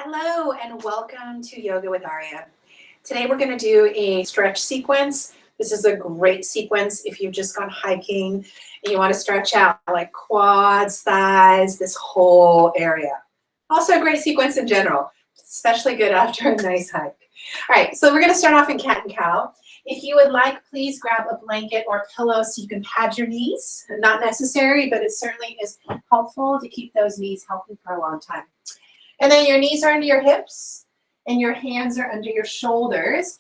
Hello and welcome to Yoga with Arya. Today we're going to do a stretch sequence. This is a great sequence if you've just gone hiking and you want to stretch out like quads, thighs, this whole area. Also a great sequence in general, especially good after a nice hike. All right, so we're going to start off in cat and cow. If you would like, please grab a blanket or a pillow so you can pad your knees. Not necessary, but it certainly is helpful to keep those knees healthy for a long time. And then your knees are under your hips and your hands are under your shoulders.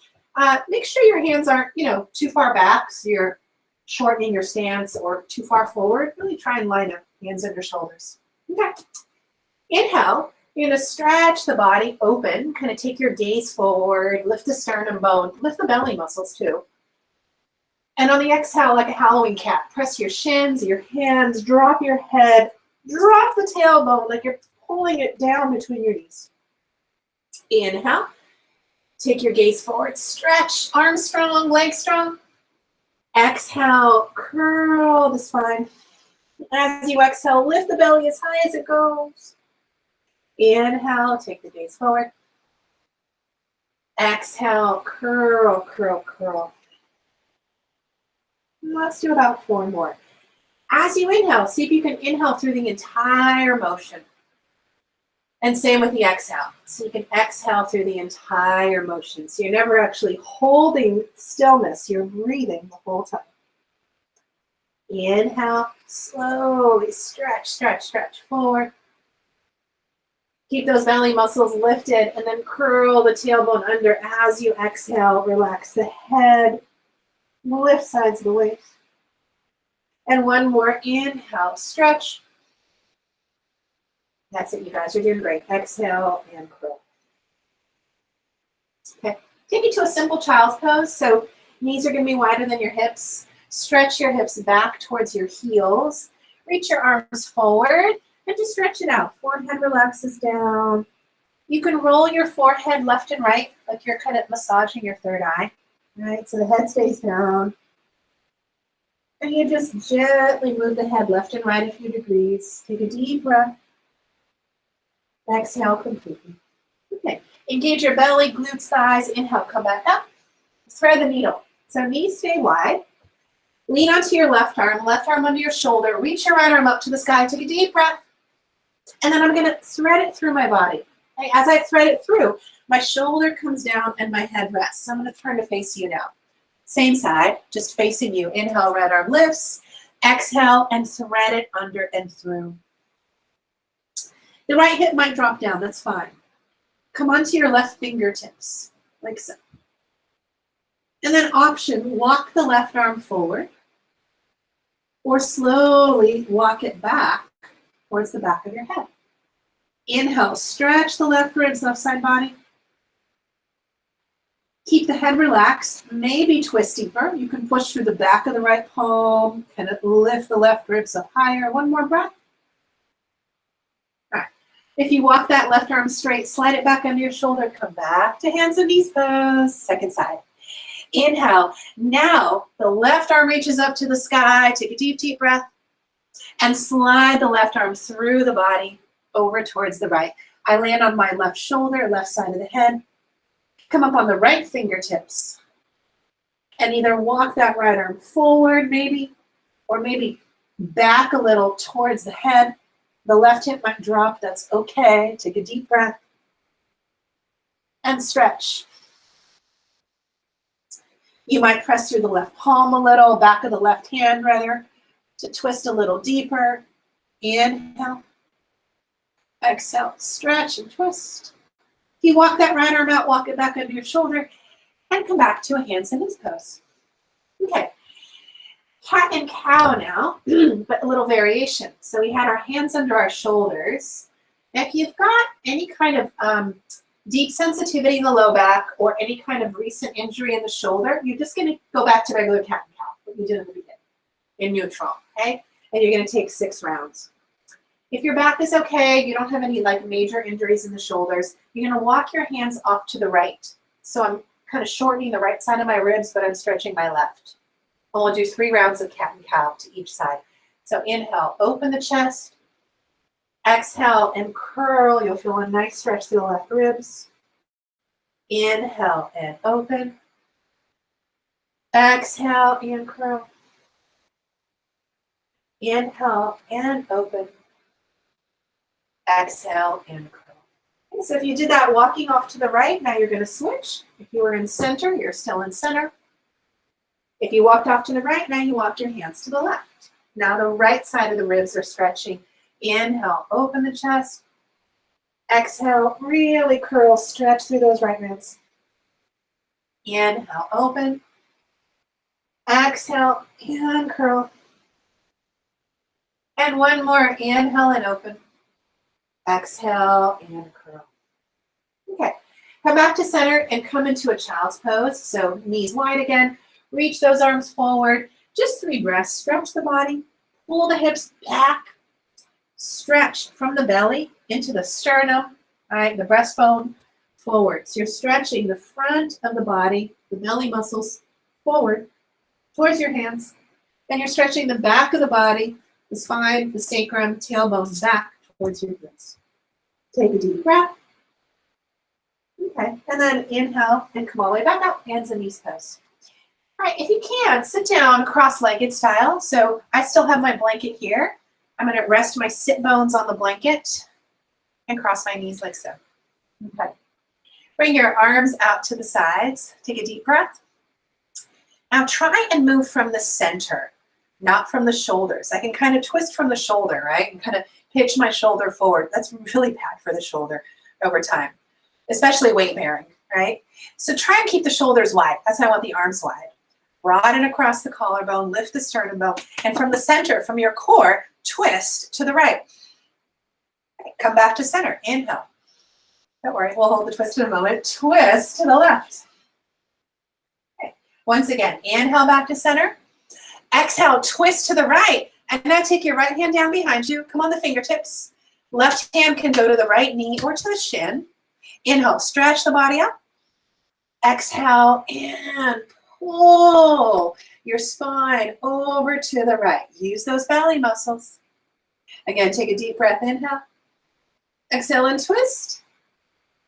Make sure your hands aren't, too far back so you're shortening your stance or too far forward. Really try and line up hands under shoulders. Okay. Inhale, you're going to stretch the body open, kind of take your gaze forward, lift the sternum bone, lift the belly muscles too. And on the exhale, like a Halloween cat, press your shins, your hands, drop your head, drop the tailbone like you're pulling it down between your knees. Inhale, take your gaze forward, stretch, arms strong, legs strong. Exhale, curl the spine. As you exhale, lift the belly as high as it goes. Inhale, take the gaze forward. Exhale, curl, curl, curl. Let's do about 4 more. As you inhale, see if you can inhale through the entire motion. And same with the exhale. So you can exhale through the entire motion. So you're never actually holding stillness. You're breathing the whole time. Inhale, slowly stretch, stretch, stretch forward. Keep those belly muscles lifted and then curl the tailbone under as you exhale. Relax the head, lift sides of the waist. And one more, inhale, stretch. That's it, you guys. You're doing great. Exhale and curl. Okay. Take it to a simple child's pose. So knees are going to be wider than your hips. Stretch your hips back towards your heels. Reach your arms forward and just stretch it out. Forehead relaxes down. You can roll your forehead left and right like you're kind of massaging your third eye. Right? So the head stays down. And you just gently move the head left and right a few degrees. Take a deep breath. Exhale completely. Okay. Engage your belly, glutes, thighs. Inhale, come back up. Thread the needle. So knees stay wide. Lean onto your left arm under your shoulder. Reach your right arm up to the sky. Take a deep breath. And then I'm going to thread it through my body. Okay. As I thread it through, my shoulder comes down and my head rests. So I'm going to turn to face you now. Same side, just facing you. Inhale, right arm lifts. Exhale, and thread it under and through. The right hip might drop down, that's fine. Come onto your left fingertips, like so. And then option, walk the left arm forward, or slowly walk it back towards the back of your head. Inhale, stretch the left ribs, left side body. Keep the head relaxed, maybe twist deeper. You can push through the back of the right palm, kind of lift the left ribs up higher. One more breath. If you walk that left arm straight, slide it back under your shoulder, come back to hands and knees pose, second side. Inhale. Now the left arm reaches up to the sky. Take a deep, deep breath and slide the left arm through the body over towards the right. I land on my left shoulder, left side of the head. Come up on the right fingertips and either walk that right arm forward maybe, or maybe back a little towards the head. The left hip might drop, that's okay. Take a deep breath and stretch. You might press through the left palm a little, back of the left hand rather, to twist a little deeper. Inhale, exhale, stretch and twist. If you walk that right arm out, walk it back under your shoulder and come back to a hands and knees pose. Okay. Cat and cow now, but a little variation. So we had our hands under our shoulders. If you've got any kind of deep sensitivity in the low back or any kind of recent injury in the shoulder, you're just going to go back to regular cat and cow, what you did in the beginning, in neutral, okay? And you're going to take 6 rounds. If your back is okay, you don't have any like major injuries in the shoulders, you're going to walk your hands off to the right. So I'm kind of shortening the right side of my ribs, but I'm stretching my left. And we'll do 3 rounds of cat and cow to each side. So inhale, open the chest. Exhale and curl. You'll feel a nice stretch through the left ribs. Inhale and open. Exhale and curl. Inhale and open. Exhale and curl. Okay, so if you did that walking off to the right, now you're going to switch. If you were in center, you're still in center. If you walked off to the right, now you walk your hands to the left. Now the right side of the ribs are stretching. Inhale, open the chest. Exhale, really curl, stretch through those right ribs. Inhale, open. Exhale and curl. And one more, inhale and open. Exhale and curl. Okay, come back to center and come into a child's pose. So knees wide again, reach those arms forward. Just 3 breaths, stretch the body, pull the hips back, stretch from the belly into the sternum, all right, the breastbone forward. So you're stretching the front of the body, the belly muscles forward towards your hands. Then you're stretching the back of the body, the spine, the sacrum, tailbone back towards your wrists. Take a deep breath. Okay, and then inhale and come all the way back up, hands and knees pose. All right, if you can, sit down cross-legged style. So I still have my blanket here. I'm going to rest my sit bones on the blanket and cross my knees like so. Okay. Bring your arms out to the sides. Take a deep breath. Now try and move from the center, not from the shoulders. I can kind of twist from the shoulder, right? And kind of pitch my shoulder forward. That's really bad for the shoulder over time, especially weight bearing, right? So try and keep the shoulders wide. That's why I want the arms wide. Broaden across the collarbone, lift the sternum bone, and from the center, from your core, twist to the right. Okay, come back to center. Inhale. Don't worry, we'll hold the twist in a moment. Twist to the left. Okay. Once again, inhale back to center. Exhale, twist to the right. And now take your right hand down behind you. Come on the fingertips. Left hand can go to the right knee or to the shin. Inhale, stretch the body up. Exhale, and pull your spine over to the right. Use those belly muscles. Again, take a deep breath. Inhale. Exhale and twist.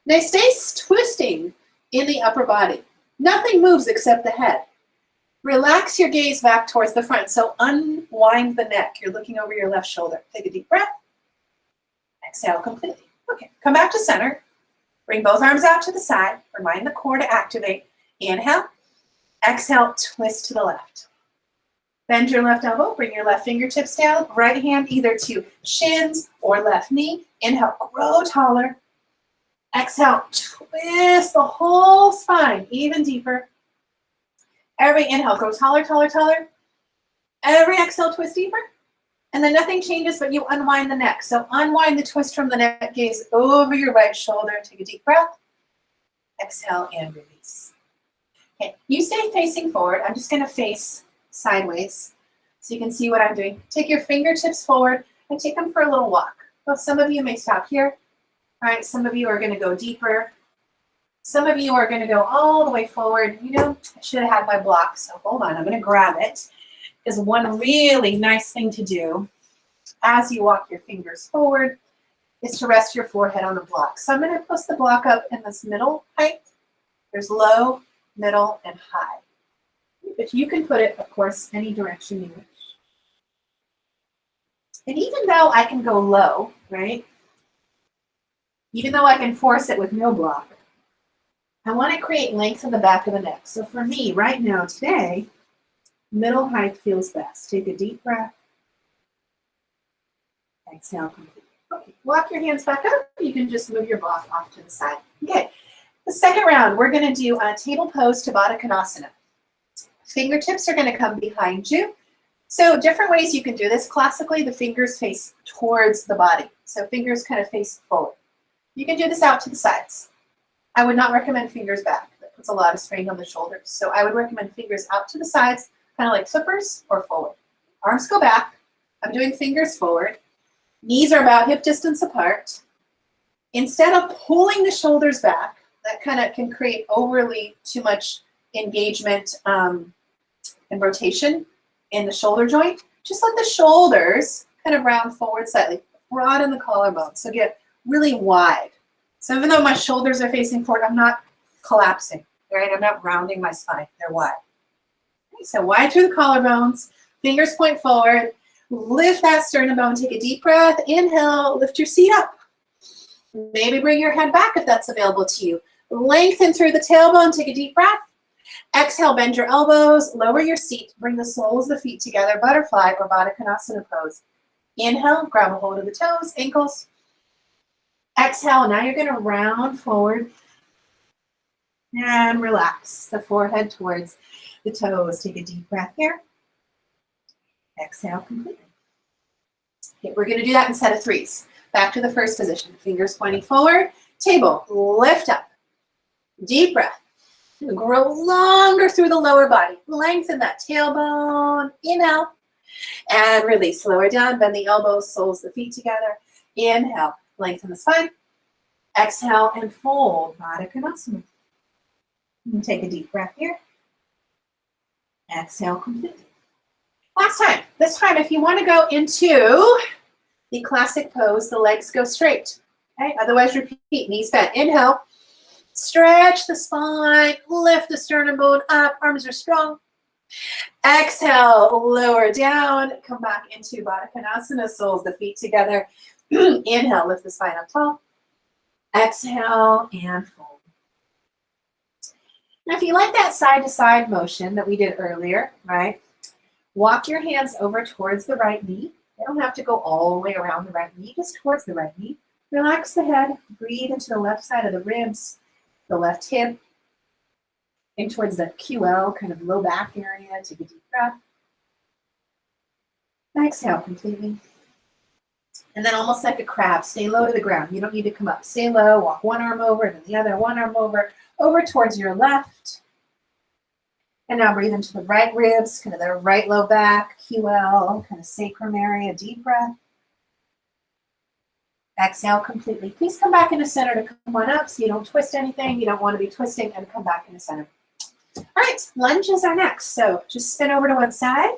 Now stay twisting in the upper body. Nothing moves except the head. Relax your gaze back towards the front. So unwind the neck. You're looking over your left shoulder. Take a deep breath. Exhale completely. Okay, come back to center. Bring both arms out to the side. Remind the core to activate. Inhale. Exhale, twist to the left. Bend your left elbow. Bring your left fingertips down. Right hand either to shins or left knee. Inhale, grow taller. Exhale, twist the whole spine even deeper. Every inhale, grow taller, taller, taller. Every exhale, twist deeper. And then nothing changes, but you unwind the neck. So unwind the twist from the neck, gaze over your right shoulder. Take a deep breath. Exhale and release. Okay, you stay facing forward. I'm just going to face sideways so you can see what I'm doing. Take your fingertips forward and take them for a little walk. Well, some of you may stop here. All right, some of you are going to go deeper. Some of you are going to go all the way forward. You know, I should have had my block, so hold on. I'm going to grab it. Because one really nice thing to do as you walk your fingers forward is to rest your forehead on the block. So I'm going to push the block up in this middle height. There's low, middle, and high. But you can put it, of course, any direction you wish. And even though I can go low, right? Even though I can force it with no block, I want to create length in the back of the neck. So for me, right now, today, middle height feels best. Take a deep breath. Exhale completely. Okay, walk your hands back up. You can just move your block off to the side. Okay, the second round, we're going to do a table pose to Baddha Konasana. Fingertips are going to come behind you. So different ways you can do this. Classically, the fingers face towards the body. So fingers kind of face forward. You can do this out to the sides. I would not recommend fingers back. That puts a lot of strain on the shoulders. So I would recommend fingers out to the sides, kind of like flippers or forward. Arms go back. I'm doing fingers forward. Knees are about hip distance apart. Instead of pulling the shoulders back, that kind of can create overly too much engagement and rotation in the shoulder joint. Just let the shoulders kind of round forward slightly. Of Broaden the collarbone. So get really wide. So even though my shoulders are facing forward, I'm not collapsing, right? I'm not rounding my spine. They're wide. Okay, so wide through the collarbones. Fingers point forward. Lift that sternum bone. Take a deep breath. Inhale. Lift your seat up. Maybe bring your head back if that's available to you. Lengthen through the tailbone. Take a deep breath. Exhale, bend your elbows. Lower your seat. Bring the soles of the feet together. Butterfly or Baddha Konasana pose. Inhale. Grab a hold of the toes, ankles. Exhale. Now you're going to round forward and relax the forehead towards the toes. Take a deep breath here. Exhale completely. Okay, we're going to do that in set of threes. Back to the first position. Fingers pointing forward. Table, lift up. Deep breath. Grow longer through the lower body. Lengthen that tailbone. Inhale. And release. Lower down. Bend the elbows, soles, the feet together. Inhale. Lengthen the spine. Exhale and fold. Baddha Konasana. And take a deep breath here. Exhale completely. Last time. This time, if you want to go into the classic pose, the legs go straight. Okay? Otherwise, repeat. Knees bent. Inhale. Stretch the spine. Lift the sternum bone up. Arms are strong. Exhale. Lower down. Come back into Baddha Konasana. Soles the feet together. Inhale. Lift the spine up tall. Exhale and fold. Now, if you like that side-to-side motion that we did earlier, right? Walk your hands over towards the right knee. You don't have to go all the way around the right knee, just towards the right knee. Relax the head. Breathe into the left side of the ribs, the left hip, in towards the QL, kind of low back area. Take a deep breath. Exhale completely. And then almost like a crab, stay low to the ground. You don't need to come up. Stay low. Walk one arm over and then the other, one arm over towards your left. And now breathe into the right ribs, kind of the right low back, QL, kind of sacrum area, deep breath. Exhale completely. Please come back into center to come on up so you don't twist anything. You don't want to be twisting, and come back into center. All right, lunges are next. So just spin over to one side.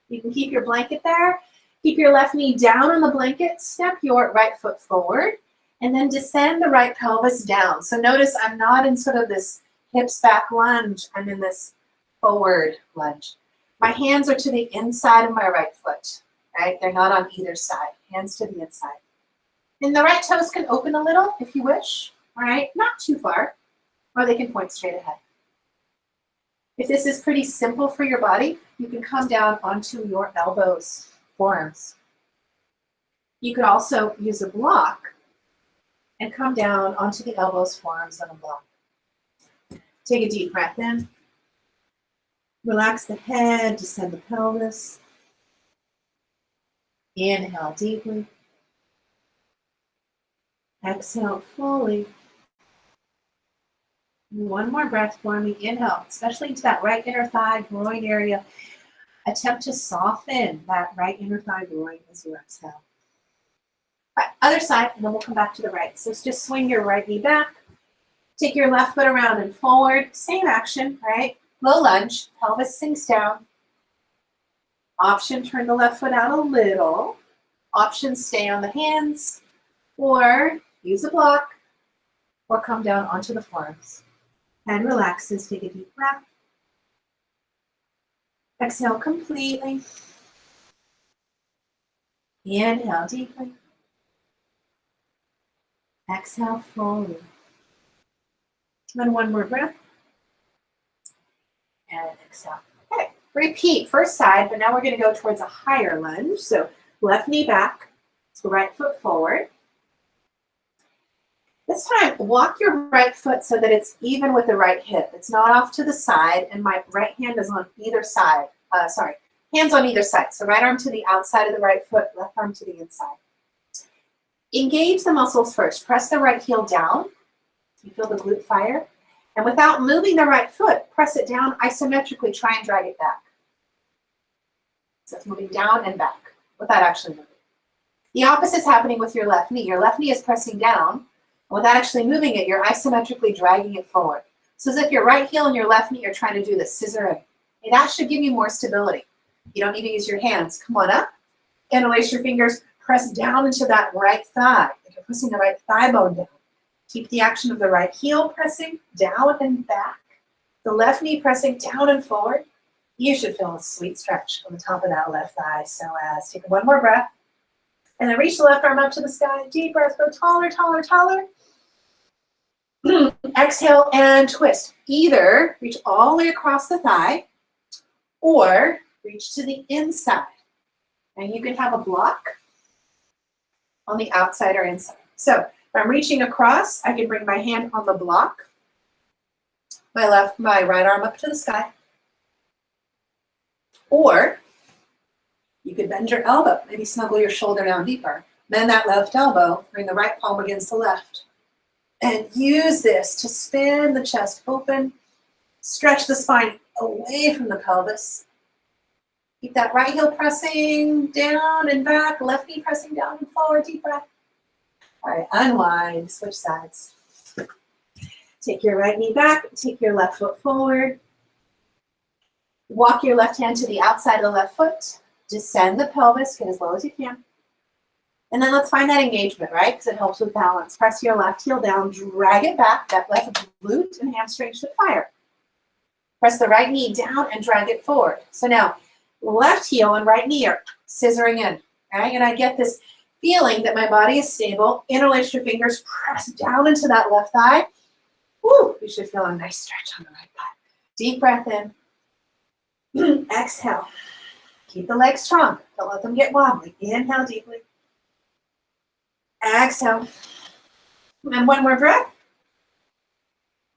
You can keep your blanket there. Keep your left knee down on the blanket. Step your right foot forward. And then descend the right pelvis down. So notice I'm not in sort of this hips back lunge. I'm in this forward lunge. My hands are to the inside of my right foot, right? They're not on either side. Hands to the inside. And the right toes can open a little if you wish, all right? Not too far, or they can point straight ahead. If this is pretty simple for your body, you can come down onto your elbows, forearms. You could also use a block and come down onto the elbows, forearms on a block. Take a deep breath in. Relax the head, descend the pelvis. Inhale deeply. Exhale fully. One more breath for me. Inhale, especially into that right inner thigh, groin area. Attempt to soften that right inner thigh, groin as you exhale. All right, other side, and then we'll come back to the right. So just swing your right knee back. Take your left foot around and forward. Same action, right? Low lunge, pelvis sinks down. Option, turn the left foot out a little. Option, stay on the hands, or use a block, or come down onto the forearms. And relaxes, take a deep breath. Exhale completely. Inhale deeply. Exhale fully. And one more breath. And exhale. Okay, repeat, first side, but now we're going to go towards a higher lunge. So left knee back, so right foot forward. This time, walk your right foot so that it's even with the right hip. It's not off to the side, and my right hand is on either side. Hands on either side. So right arm to the outside of the right foot, left arm to the inside. Engage the muscles first. Press the right heel down. You feel the glute fire. And without moving the right foot, press it down isometrically. Try and drag it back. So it's moving down and back without actually moving. The opposite is happening with your left knee. Your left knee is pressing down. Without actually moving it, you're isometrically dragging it forward. So as if your right heel and your left knee are trying to do this scissoring. That should give you more stability. You don't need to use your hands. Come on up. Interlace your fingers. Press down into that right thigh. Like you're pressing the right thigh bone down. Keep the action of the right heel pressing down and back. The left knee pressing down and forward. You should feel a sweet stretch on the top of that left thigh. So as take one more breath. And then reach the left arm up to the sky. Deep breath, go taller, taller, taller. Exhale and twist. Either reach all the way across the thigh or reach to the inside. And you can have a block on the outside or inside. So if I'm reaching across, I can bring my hand on the block, my right arm up to the sky. Or you could bend your elbow, maybe snuggle your shoulder down deeper. Bend that left elbow, bring the right palm against the left. And use this to spin the chest open, stretch the spine away from the pelvis. Keep that right heel pressing down and back, left knee pressing down and forward, deep breath. All right, unwind, switch sides. Take your right knee back, take your left foot forward. Walk your left hand to the outside of the left foot. Descend the pelvis, get as low as you can. And then let's find that engagement, right? Because it helps with balance. Press your left heel down, drag it back. That left glute and hamstring should fire. Press the right knee down and drag it forward. So now, left heel and right knee are scissoring in, right? And I get this feeling that my body is stable. Interlace your fingers, press down into that left thigh. Woo, you should feel a nice stretch on the right thigh. Deep breath in. Exhale. Keep the legs strong. Don't let them get wobbly. Inhale deeply. Exhale. And one more breath.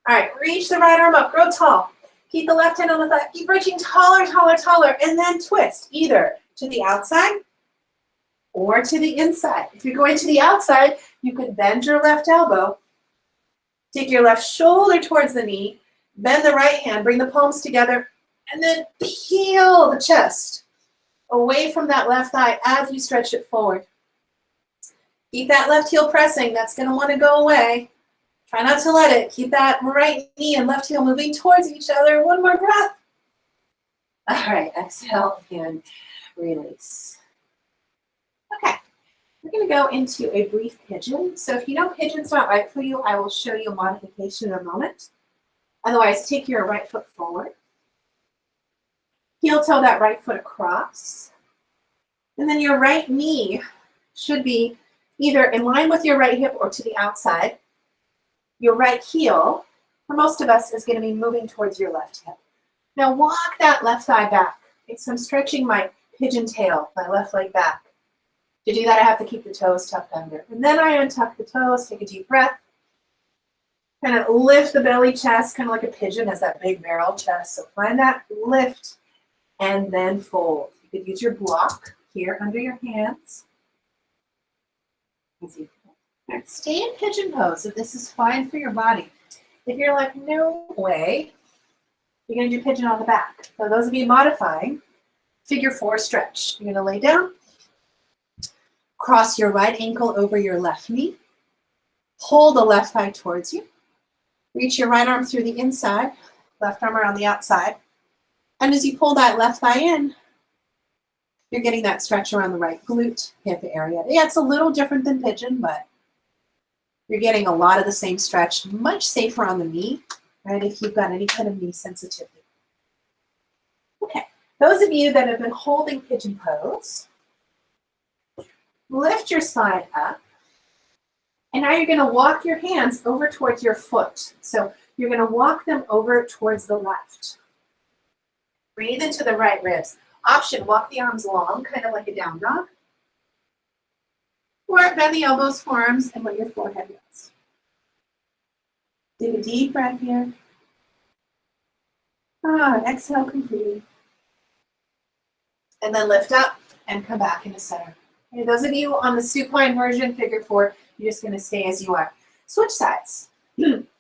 All right, reach the right arm up. Grow tall. Keep the left hand on the thigh. Keep reaching taller, taller, taller. And then twist either to the outside or to the inside. If you're going to the outside, you could bend your left elbow. Take your left shoulder towards the knee. Bend the right hand. Bring the palms together. And then peel the chest away from that left thigh as you stretch it forward. Keep that left heel pressing. That's going to want to go away. Try not to let it. Keep that right knee and left heel moving towards each other. One more breath. All right, exhale and release. Okay, we're going to go into a brief pigeon. So if you know pigeon's not right for you, I will show you a modification in a moment. Otherwise, take your right foot forward. Heel toe that right foot across. And then your right knee should be either in line with your right hip or to the outside. Your right heel, for most of us, is going to be moving towards your left hip. Now walk that left thigh back. Okay, so I'm stretching my pigeon tail, my left leg back. To do that, I have to keep the toes tucked under. And then I untuck the toes, take a deep breath. Kind of lift the belly chest, kind of like a pigeon has that big barrel chest. So find that lift and then fold. You could use your block here under your hands. Easy. All right, stay in pigeon pose if this is fine for your body. If you're like, no way, you're going to do pigeon on the back. So those of you modifying, figure 4 stretch. You're going to lay down, cross your right ankle over your left knee, pull the left thigh towards you, reach your right arm through the inside, left arm around the outside, and as you pull that left thigh in, you're getting that stretch around the right glute, hip area. Yeah, it's a little different than pigeon, but you're getting a lot of the same stretch, much safer on the knee, right, if you've got any kind of knee sensitivity. Okay, those of you that have been holding pigeon pose, lift your spine up, and now you're going to walk your hands over towards your foot. So you're going to walk them over towards the left. Breathe into the right ribs. Option, walk the arms long, kind of like a down dog. Or bend the elbows, forearms, and let your forehead rest. Take a deep breath here. Exhale completely. And then lift up and come back into center. Okay, those of you on the supine version, figure 4, you're just going to stay as you are. Switch sides.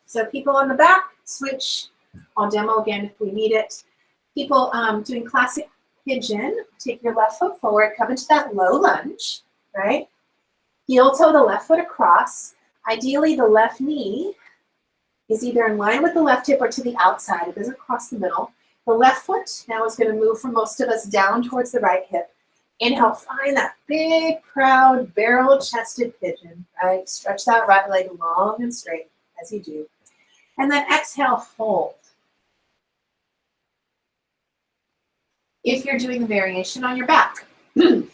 So people on the back, switch. I'll demo again if we need it. People doing classic pigeon, take your left foot forward, come into that low lunge, right? Heel toe the left foot across. Ideally, the left knee is either in line with the left hip or to the outside. It doesn't cross the middle. The left foot now is going to move for most of us down towards the right hip. Inhale, find that big, proud, barrel-chested pigeon, right? Stretch that right leg long and straight as you do. And then exhale, fold. If you're doing the variation on your back, then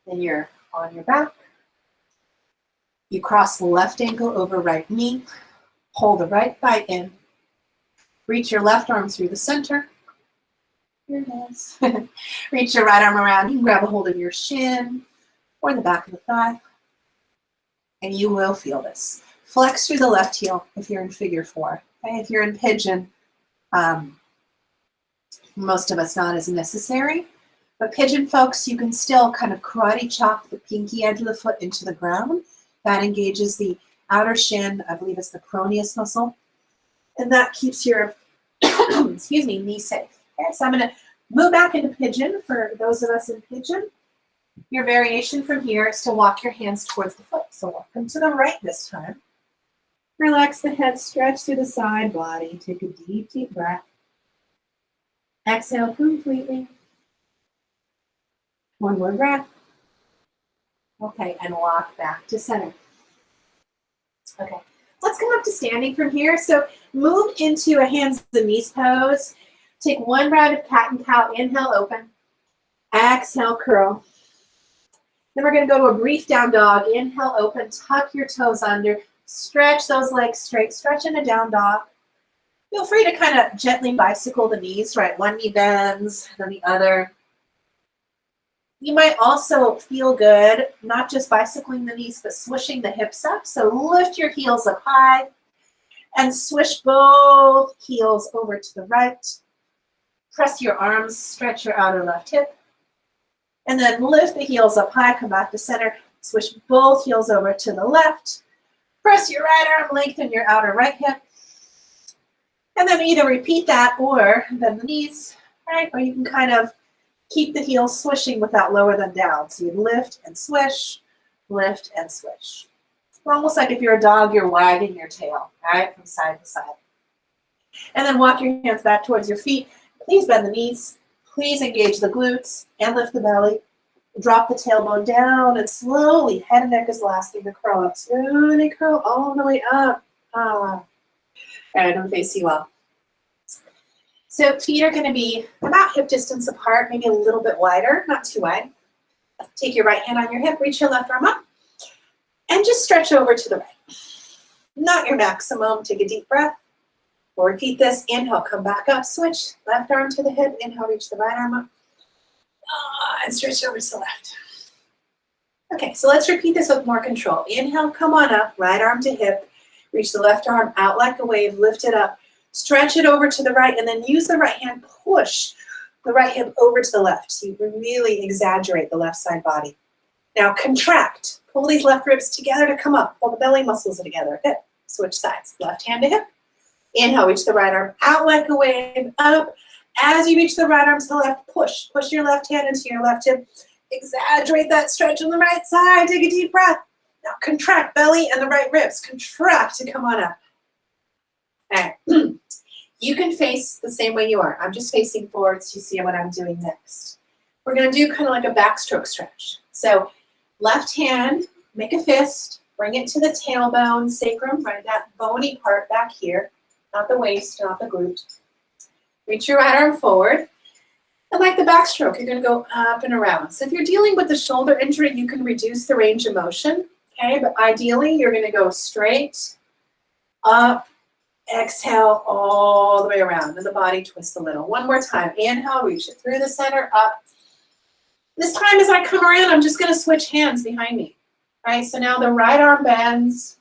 you're on your back. You cross the left ankle over right knee. Pull the right thigh in. Reach your left arm through the center. Here it is. Reach your right arm around. You can grab a hold of your shin or the back of the thigh. And you will feel this. Flex through the left heel if you're in figure four. Okay? If you're in pigeon, most of us not as necessary. But pigeon folks, you can still kind of karate chop the pinky edge of the foot into the ground. That engages the outer shin, I believe it's the peroneus muscle. And that keeps your, excuse me, knee safe. Okay, so I'm going to move back into pigeon for those of us in pigeon. Your variation from here is to walk your hands towards the foot. So walk them to the right this time. Relax the head, stretch through the side body. Take a deep, deep breath. Exhale completely. One more breath. Okay, and walk back to center. Okay, let's come up to standing from here. So move into a hands and knees pose. Take one round of cat and cow. Inhale, open. Exhale, curl. Then we're going to go to a brief down dog. Inhale, open. Tuck your toes under. Stretch those legs straight. Stretch in a down dog. Feel free to kind of gently bicycle the knees, right? One knee bends, then the other. You might also feel good, not just bicycling the knees, but swishing the hips up. So lift your heels up high and swish both heels over to the right. Press your arms, stretch your outer left hip. And then lift the heels up high, come back to center. Swish both heels over to the left. Press your right arm, lengthen your outer right hip. And then either repeat that or bend the knees, right? Or you can kind of keep the heels swishing without lower them down. So you lift and swish, lift and swish. It's almost like if you're a dog, you're wagging your tail, right? From side to side. And then walk your hands back towards your feet. Please bend the knees. Please engage the glutes and lift the belly. Drop the tailbone down and slowly, head and neck is the last thing to curl up. Slowly curl all the way up. All right, I'm facing you well. So feet are going to be about hip distance apart, maybe a little bit wider, not too wide. Take your right hand on your hip, reach your left arm up, and just stretch over to the right. Not your maximum. Take a deep breath. We'll repeat this. Inhale, come back up, switch. Left arm to the hip. Inhale, reach the right arm up. And stretch over to the left. Okay, so let's repeat this with more control. Inhale, come on up, right arm to hip. Reach the left arm out like a wave, lift it up. Stretch it over to the right, and then use the right hand, push the right hip over to the left. So you really exaggerate the left side body. Now contract. Pull these left ribs together to come up. Pull the belly muscles together. Good. Switch sides. Left hand to hip. Inhale, reach the right arm out like a wave, up. As you reach the right arm to the left, push. Push your left hand into your left hip. Exaggerate that stretch on the right side. Take a deep breath. Now contract belly and the right ribs. Contract to come on up. All right. You can face the same way you are. I'm just facing forward so you see what I'm doing next. We're going to do kind of like a backstroke stretch. So left hand, make a fist, bring it to the tailbone, sacrum, right, that bony part back here, not the waist, not the glute. Reach your right arm forward. And like the backstroke, you're going to go up and around. So if you're dealing with the shoulder injury, you can reduce the range of motion. Okay, but ideally, you're going to go straight, up, exhale all the way around, and the body twists a little. One more time. Inhale, reach it through the center, up. This time as I come around, I'm just going to switch hands behind me. All right, so now the right arm bends.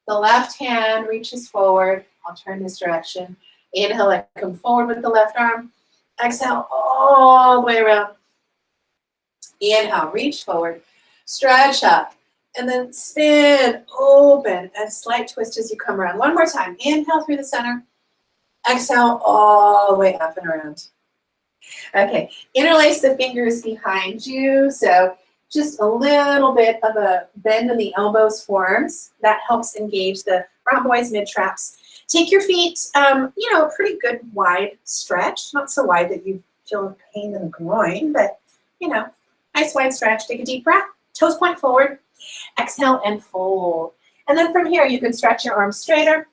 The left hand reaches forward. I'll turn this direction. Inhale, I come forward with the left arm. Exhale all the way around. Inhale, reach forward. Stretch up. And then spin, open, and slight twist as you come around. One more time. Inhale through the center. Exhale all the way up and around. Okay, interlace the fingers behind you. So just a little bit of a bend in the elbows forms. That helps engage the rhomboids, mid-traps. Take your feet, a pretty good wide stretch. Not so wide that you feel a pain in the groin, but you know, nice wide stretch. Take a deep breath. Toes point forward. Exhale and fold. And then from here, you can stretch your arms straighter.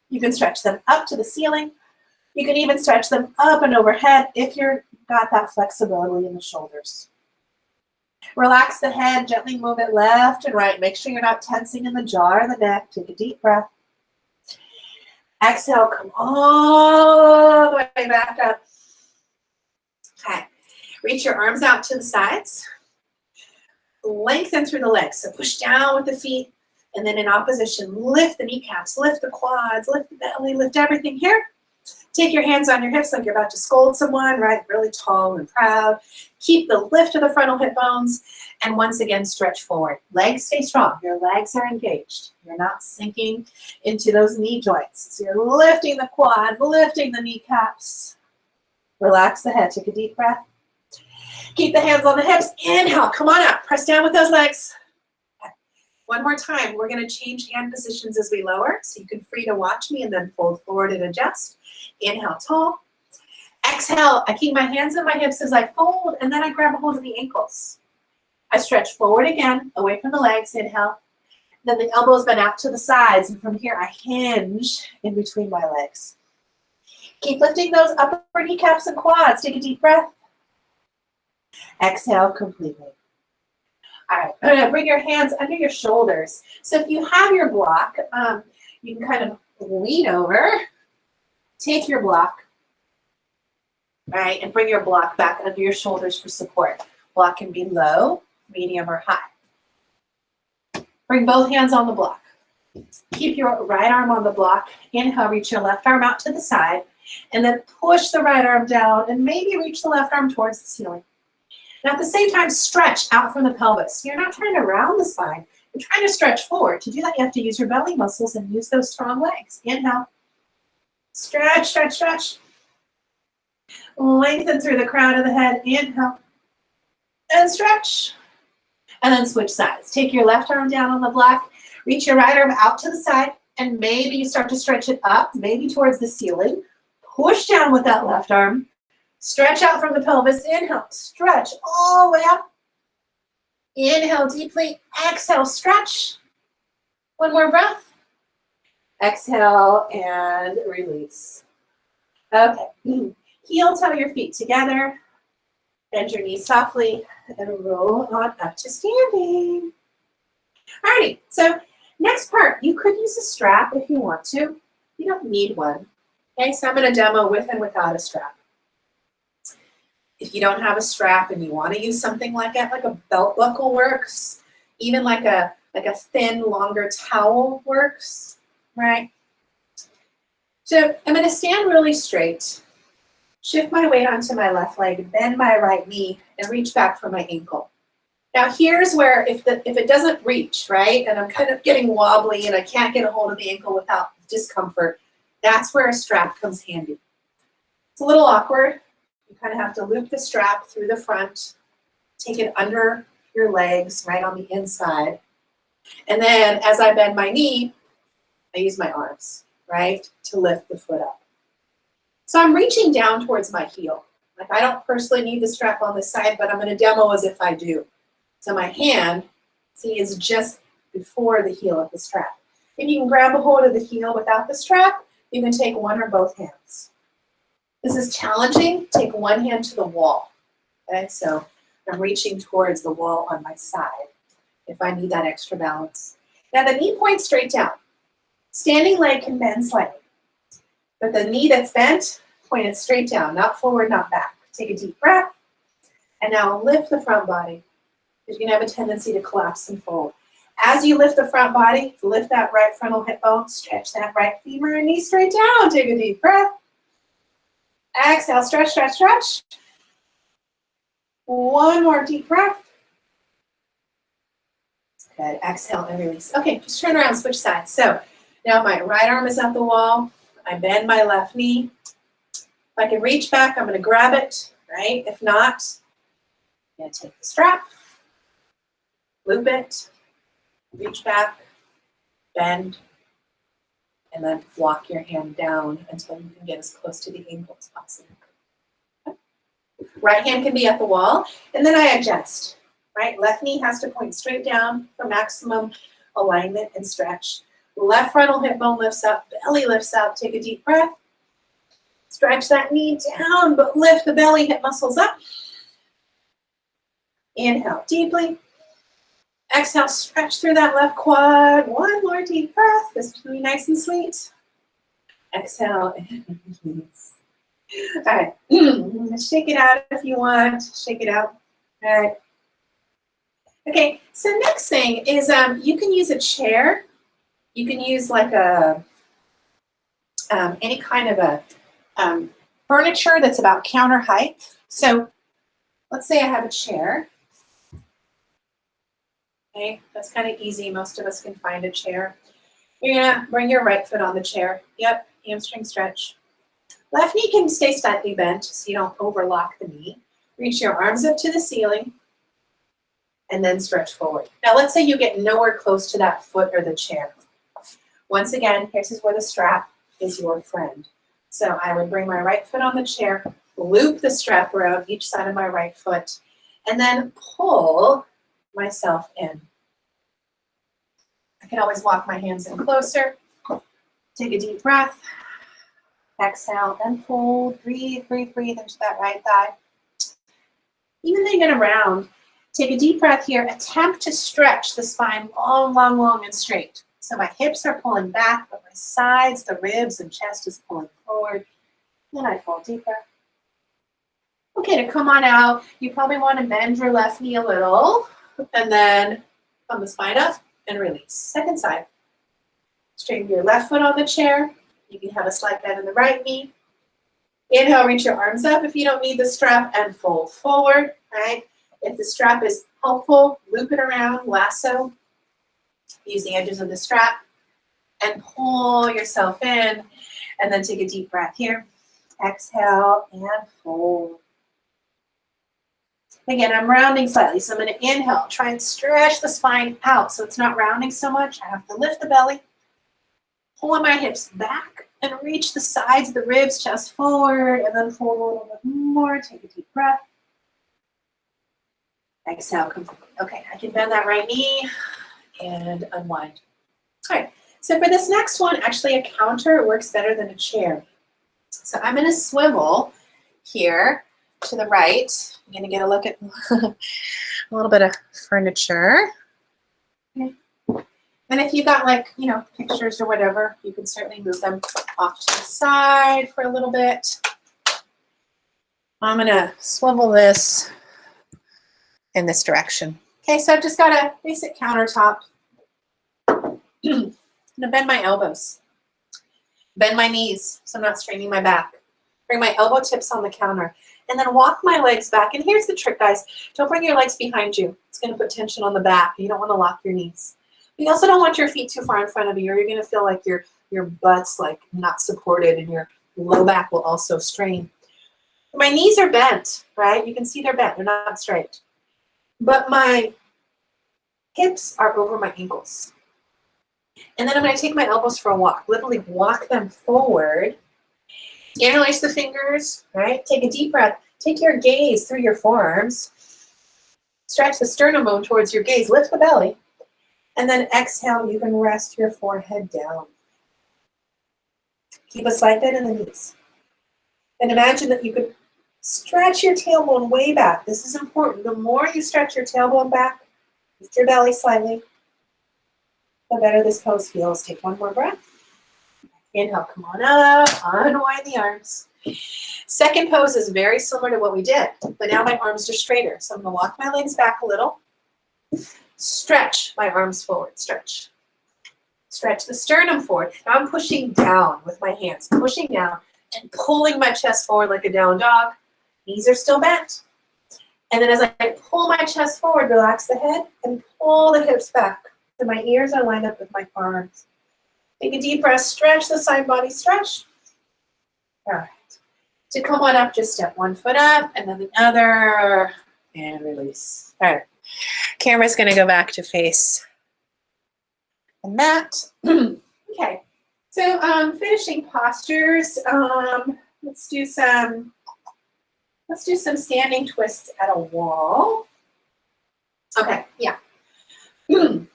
You can stretch them up to the ceiling. You can even stretch them up and overhead if you've got that flexibility in the shoulders. Relax the head, gently move it left and right. Make sure you're not tensing in the jaw or the neck. Take a deep breath. Exhale, come all the way back up. Okay, reach your arms out to the sides. Lengthen through the legs, so push down with the feet, and then in opposition, lift the kneecaps, lift the quads, lift the belly, lift everything here. Take your hands on your hips like you're about to scold someone, right? Really tall and proud. Keep the lift of the frontal hip bones, and once again, stretch forward. Legs stay strong. Your legs are engaged. You're not sinking into those knee joints. So you're lifting the quad, lifting the kneecaps. Relax the head. Take a deep breath. Keep the hands on the hips. Inhale. Come on up. Press down with those legs. Okay. One more time. We're going to change hand positions as we lower, so you can free to watch me and then fold forward and adjust. Inhale, tall. Exhale, I keep my hands on my hips as I fold, and then I grab a hold of the ankles. I stretch forward again, away from the legs. Inhale. Then the elbows bend out to the sides, and from here I hinge in between my legs. Keep lifting those upper kneecaps and quads. Take a deep breath. Exhale completely. All right, bring your hands under your shoulders. So if you have your block, you can kind of lean over, take your block, all right, and bring your block back under your shoulders for support. Block can be low, medium, or high. Bring both hands on the block. Keep your right arm on the block. Inhale, reach your left arm out to the side, and then push the right arm down and maybe reach the left arm towards the ceiling. And at the same time, stretch out from the pelvis. You're not trying to round the spine. You're trying to stretch forward. To do that, you have to use your belly muscles and use those strong legs. Inhale. Stretch, stretch, stretch. Lengthen through the crown of the head. Inhale. And stretch. And then switch sides. Take your left arm down on the block. Reach your right arm out to the side. And maybe you start to stretch it up, maybe towards the ceiling. Push down with that left arm. Stretch out from the pelvis. Inhale. Stretch all the way up. Inhale deeply. Exhale. Stretch. One more breath. Exhale and release. Okay. Heel toe your feet together. Bend your knees softly and roll on up to standing. Alrighty. So next part, you could use a strap if you want to. You don't need one. Okay. So I'm going to demo with and without a strap. If you don't have a strap and you want to use something like a belt buckle works, even like a thin, longer towel works, right? So I'm going to stand really straight, shift my weight onto my left leg, bend my right knee, and reach back for my ankle. Now here's where if it doesn't reach, right, and I'm kind of getting wobbly and I can't get a hold of the ankle without discomfort, that's where a strap comes handy. It's a little awkward. You kind of have to loop the strap through the front, take it under your legs, right on the inside. And then as I bend my knee, I use my arms, right, to lift the foot up. So I'm reaching down towards my heel. Like I don't personally need the strap on this side, but I'm going to demo as if I do. So my hand, see, is just before the heel of the strap. If you can grab a hold of the heel without the strap, you can take one or both hands. This is challenging. Take one hand to the wall. Okay, so I'm reaching towards the wall on my side if I need that extra balance. Now the knee points straight down. Standing leg can bend slightly, but the knee that's bent pointed straight down, not forward, not back. Take a deep breath, and now lift the front body. You're going to have a tendency to collapse and fold. As you lift the front body, lift that right frontal hip bone, stretch that right femur and knee straight down. Take a deep breath. Exhale, stretch, stretch, stretch. One more deep breath. Good, exhale and release. Okay, just turn around, switch sides. So now my right arm is at the wall. I bend my left knee. If I can reach back, I'm going to grab it, right? If not, I'm going to take the strap, loop it, reach back, bend, and then walk your hand down until you can get as close to the ankle as possible. Okay. Right hand can be at the wall, and then I adjust, right? Left knee has to point straight down for maximum alignment and stretch. Left frontal hip bone lifts up, belly lifts up. Take a deep breath. Stretch that knee down, but lift the belly, hip muscles up. Inhale deeply. Exhale, stretch through that left quad. One more deep breath. This is going to be nice and sweet. Exhale. All right. Shake it out if you want. Shake it out. All right. Okay, so next thing is you can use a chair. You can use like a any kind of a furniture that's about counter height. So let's say I have a chair. Okay, that's kind of easy. Most of us can find a chair. You're gonna bring your right foot on the chair. Yep, hamstring stretch. Left knee can stay slightly bent so you don't overlock the knee. Reach your arms up to the ceiling and then stretch forward. Now let's say you get nowhere close to that foot or the chair. Once again, here's where the strap is your friend. So I would bring my right foot on the chair, loop the strap around each side of my right foot, and then pull myself in. I can always walk my hands in closer. Take a deep breath. Exhale, then fold. Breathe, breathe, breathe into that right thigh. Even then, get around. Take a deep breath here. Attempt to stretch the spine long, long, long, and straight. So my hips are pulling back, but my sides, the ribs, and chest is pulling forward. Then I fall deeper. Okay, to come on out, you probably want to bend your left knee a little, and then come the spine up and release. Second side. Straighten your left foot on the chair. You can have a slight bend in the right knee. Inhale, reach your arms up if you don't need the strap, and fold forward, right? If the strap is helpful, loop it around, lasso. Use the edges of the strap and pull yourself in, and then take a deep breath here. Exhale and fold. Again, I'm rounding slightly, so I'm going to inhale. Try and stretch the spine out so it's not rounding so much. I have to lift the belly, pull my hips back, and reach the sides of the ribs, chest forward, and then fold a little bit more. Take a deep breath. Exhale completely. Okay, I can bend that right knee and unwind. All right, so for this next one, actually a counter works better than a chair. So I'm going to swivel here to the right. I'm going to get a look at a little bit of furniture. Okay. And if you got like, you know, pictures or whatever, you can certainly move them off to the side for a little bit. I'm going to swivel this in this direction. Okay, so I've just got a basic countertop. I'm going to bend my elbows. Bend my knees so I'm not straining my back. Bring my elbow tips on the counter. And then walk my legs back. And here's the trick, guys. Don't bring your legs behind you. It's going to put tension on the back. You don't want to lock your knees. You also don't want your feet too far in front of you, or you're going to feel like your butt's like not supported and your low back will also strain. My knees are bent, right? You can see they're bent. They're not straight. But my hips are over my ankles. And then I'm going to take my elbows for a walk. Literally walk them forward. Interlace the fingers, right? Take a deep breath. Take your gaze through your forearms. Stretch the sternum bone towards your gaze. Lift the belly. And then exhale, you can rest your forehead down. Keep a slight bend in the knees. And imagine that you could stretch your tailbone way back. This is important. The more you stretch your tailbone back, lift your belly slightly, the better this pose feels. Take one more breath. Inhale, come on up, unwind the arms. Second pose is very similar to what we did, but now my arms are straighter. So I'm going to walk my legs back a little. Stretch my arms forward, stretch. Stretch the sternum forward. Now I'm pushing down with my hands, pushing down and pulling my chest forward like a down dog. Knees are still bent. And then as I pull my chest forward, relax the head and pull the hips back. So my ears are lined up with my forearms. Take a deep breath, stretch the side body, stretch. All right. To come on up, just step one foot up and then the other and release. All right. Camera's going to go back to face the mat. Okay. So finishing postures. Let's do some Let's do some standing twists at a wall. Okay, yeah. You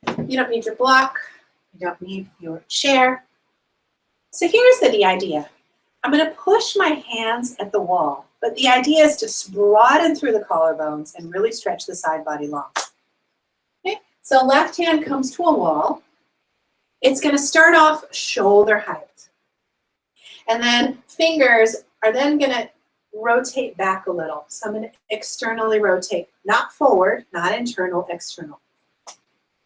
don't need your block. You don't need your chair. So here's the idea. I'm going to push my hands at the wall, but the idea is to broaden through the collarbones and really stretch the side body long. Okay, so left hand comes to a wall. It's going to start off shoulder height. And then fingers are then going to rotate back a little. So I'm going to externally rotate, not forward, not internal, external.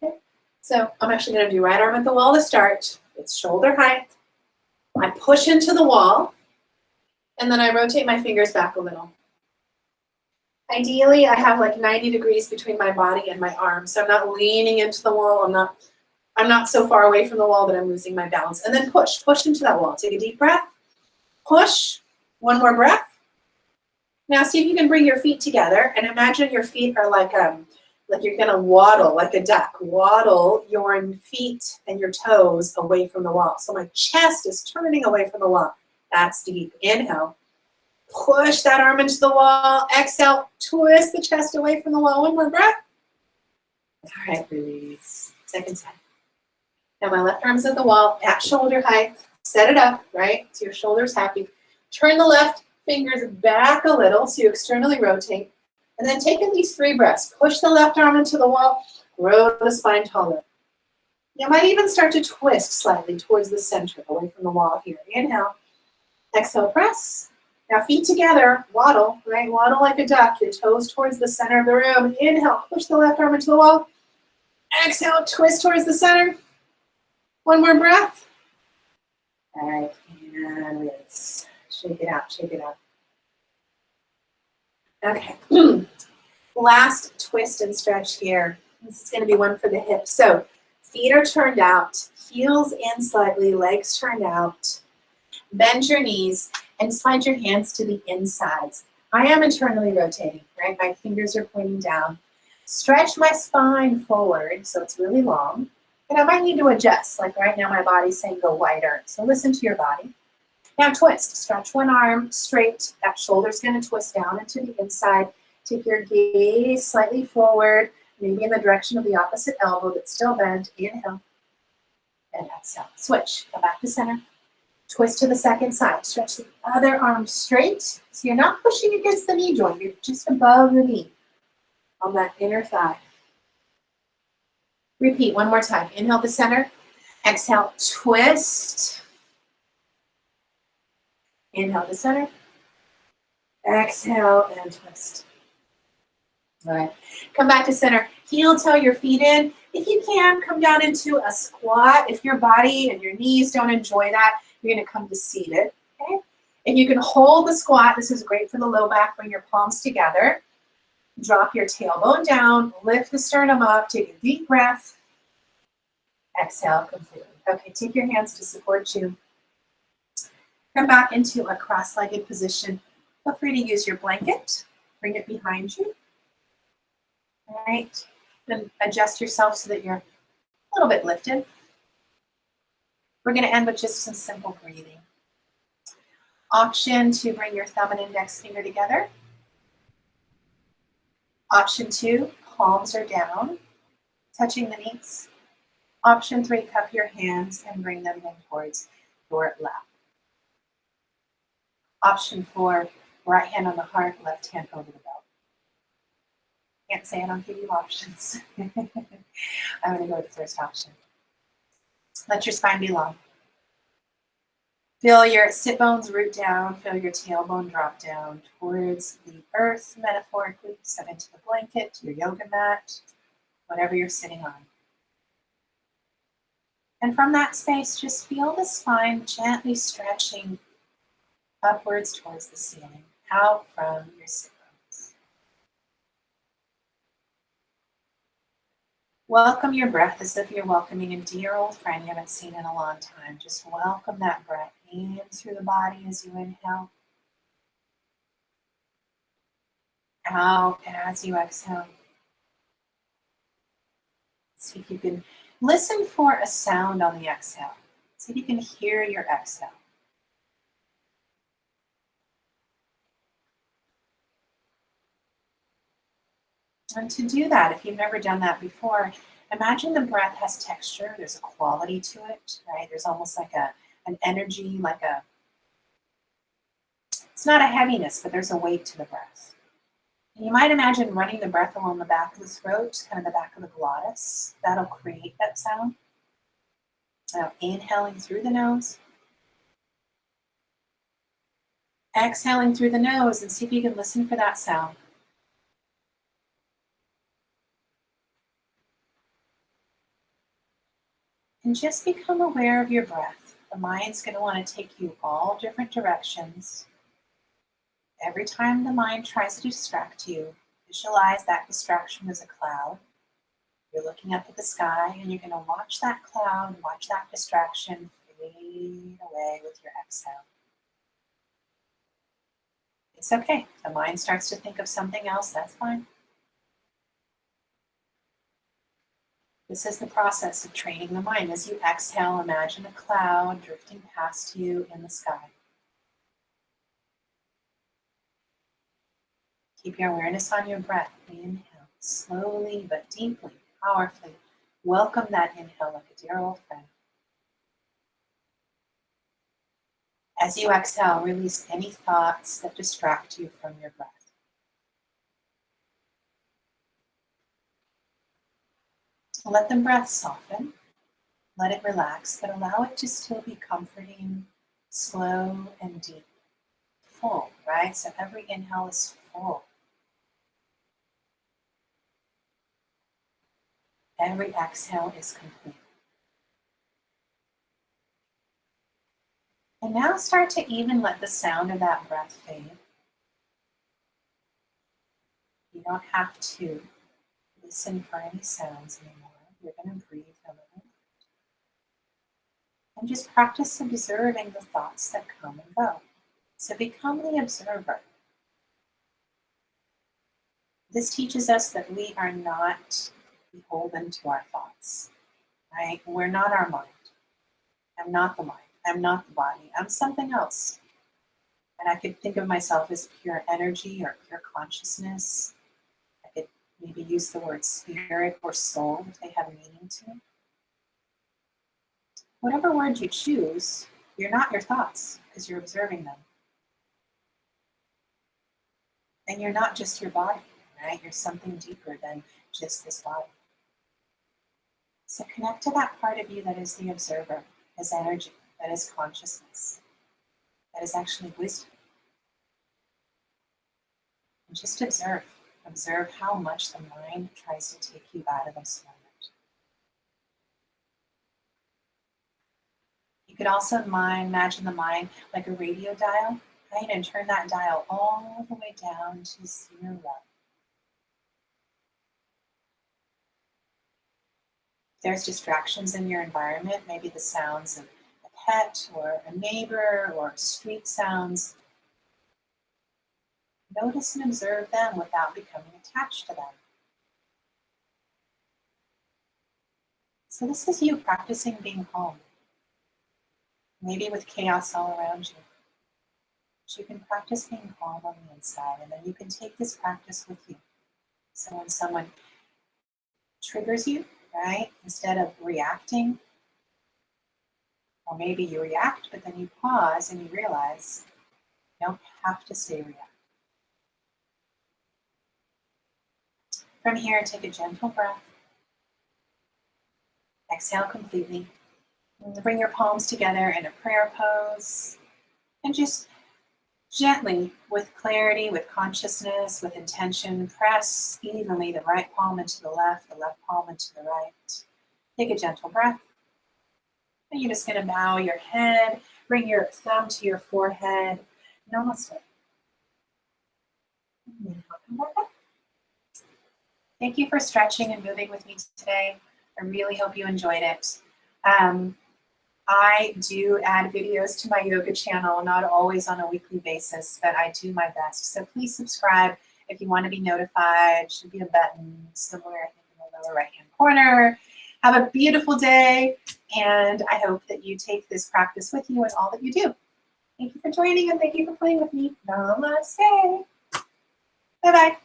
Okay, so I'm actually going to do right arm at the wall to start. It's shoulder height. I push into the wall, and then I rotate my fingers back a little. Ideally, I have like 90 degrees between my body and my arms, so I'm not leaning into the wall. I'm not so far away from the wall that I'm losing my balance. And then push into that wall. Take a deep breath. Push. One more breath. Now see if you can bring your feet together, and imagine your feet are like you're gonna waddle like a duck. Waddle your feet and your toes away from the wall. So my chest is turning away from the wall. That's deep. Inhale. Push that arm into the wall. Exhale. Twist the chest away from the wall. One more breath. All right, release. Second side. Now my left arm's at the wall at shoulder height. Set it up, right? So your shoulder's happy. Turn the left fingers back a little so you externally rotate. And then take in these 3 breaths. Push the left arm into the wall. Grow the spine taller. You might even start to twist slightly towards the center, away from the wall here. Inhale. Exhale, press. Now feet together, waddle, right? Waddle like a duck. Your toes towards the center of the room. Inhale, push the left arm into the wall. Exhale, twist towards the center. One more breath. All right, and release. Shake it out, shake it out. Okay, last twist and stretch here. This is going to be one for the hips. So feet are turned out, heels in slightly, legs turned out. Bend your knees and slide your hands to the insides. I am internally rotating, right? My fingers are pointing down. Stretch my spine forward so it's really long. And I might need to adjust, like right now my body's saying go wider. So listen to your body. Now twist, stretch one arm straight. That shoulder's gonna twist down into the inside. Take your gaze slightly forward, maybe in the direction of the opposite elbow, but still bend. Inhale and exhale. Switch, come back to center. Twist to the second side. Stretch the other arm straight. So you're not pushing against the knee joint, you're just above the knee on that inner thigh. Repeat one more time. Inhale to center. Exhale, twist. Inhale to center. Exhale and twist. All right. Come back to center. Heel toe your feet in. If you can, come down into a squat. If your body and your knees don't enjoy that, you're going to come to seated. Okay? And you can hold the squat. This is great for the low back. Bring your palms together. Drop your tailbone down. Lift the sternum up. Take a deep breath. Exhale completely. Okay, take your hands to support you. Come back into a cross-legged position. Feel free to use your blanket. Bring it behind you. All right. Then adjust yourself so that you're a little bit lifted. We're going to end with just some simple breathing. Option to bring your thumb and index finger together. Option 2, palms are down, touching the knees. Option 3, cup your hands and bring them in towards your lap. Option 4, right hand on the heart, left hand over the belt. Can't say I don't give you options. I'm going to go with the first option. Let your spine be long. Feel your sit bones root down. Feel your tailbone drop down towards the earth, metaphorically. Step into the blanket, your yoga mat, whatever you're sitting on. And from that space, just feel the spine gently stretching upwards towards the ceiling, out from your sit bones. Welcome your breath as if you're welcoming a dear old friend you haven't seen in a long time. Just welcome that breath in through the body as you inhale. Out as you exhale. See if you can listen for a sound on the exhale. See if you can hear your exhale. And to do that, if you've never done that before, imagine the breath has texture. There's a quality to it, right? There's almost like an energy, it's not a heaviness, but there's a weight to the breath. And you might imagine running the breath along the back of the throat, kind of the back of the glottis. That'll create that sound. Now, inhaling through the nose. Exhaling through the nose, and see if you can listen for that sound. And just become aware of your breath. The mind's going to want to take you all different directions. Every time the mind tries to distract you, visualize that distraction as a cloud. You're looking up at the sky, and you're going to watch that cloud, watch that distraction fade away with your exhale. It's okay. The mind starts to think of something else. That's fine. This is the process of training the mind. As you exhale, imagine a cloud drifting past you in the sky. Keep your awareness on your breath. Inhale, slowly but deeply, powerfully. Welcome that inhale like a dear old friend. As you exhale, release any thoughts that distract you from your breath. Let the breath soften. Let it relax, but allow it to still be comforting, slow, and deep. Full, right? So every inhale is full. Every exhale is complete. And now start to even let the sound of that breath fade. You don't have to listen for any sounds anymore. You're going to breathe a little. And just practice observing the thoughts that come and go. So become the observer. This teaches us that we are not beholden to our thoughts, right? We're not our mind. I'm not the mind. I'm not the body. I'm something else. And I could think of myself as pure energy or pure consciousness. I could maybe use the word spirit or soul if they have meaning to it. Whatever word you choose, you're not your thoughts because you're observing them. And you're not just your body, right? You're something deeper than just this body. So connect to that part of you that is the observer, is energy, that is consciousness, that is actually wisdom. And just observe. Observe how much the mind tries to take you out of this moment. You could also imagine the mind like a radio dial, right? And turn that dial all the way down to 0. There's distractions in your environment, maybe the sounds of a pet or a neighbor or street sounds. Notice and observe them without becoming attached to them. So this is you practicing being calm. Maybe with chaos all around you. But you can practice being calm on the inside, and then you can take this practice with you. So when someone triggers you, right, instead of reacting, or maybe you react, but then you pause and you realize you don't have to stay reactive. From here, take a gentle breath. Exhale completely. Bring your palms together in a prayer pose. And just gently, with clarity, with consciousness, with intention, press evenly the right palm into the left palm into the right. Take a gentle breath. And you're just going to bow your head, bring your thumb to your forehead. Namaste. Thank you for stretching and moving with me today. I really hope you enjoyed it. I do add videos to my yoga channel, not always on a weekly basis, but I do my best. So please subscribe if you want to be notified. Should be a button somewhere in the lower right-hand corner. Have a beautiful day, and I hope that you take this practice with you in all that you do. Thank you for joining, and thank you for playing with me. Namaste. Bye-bye.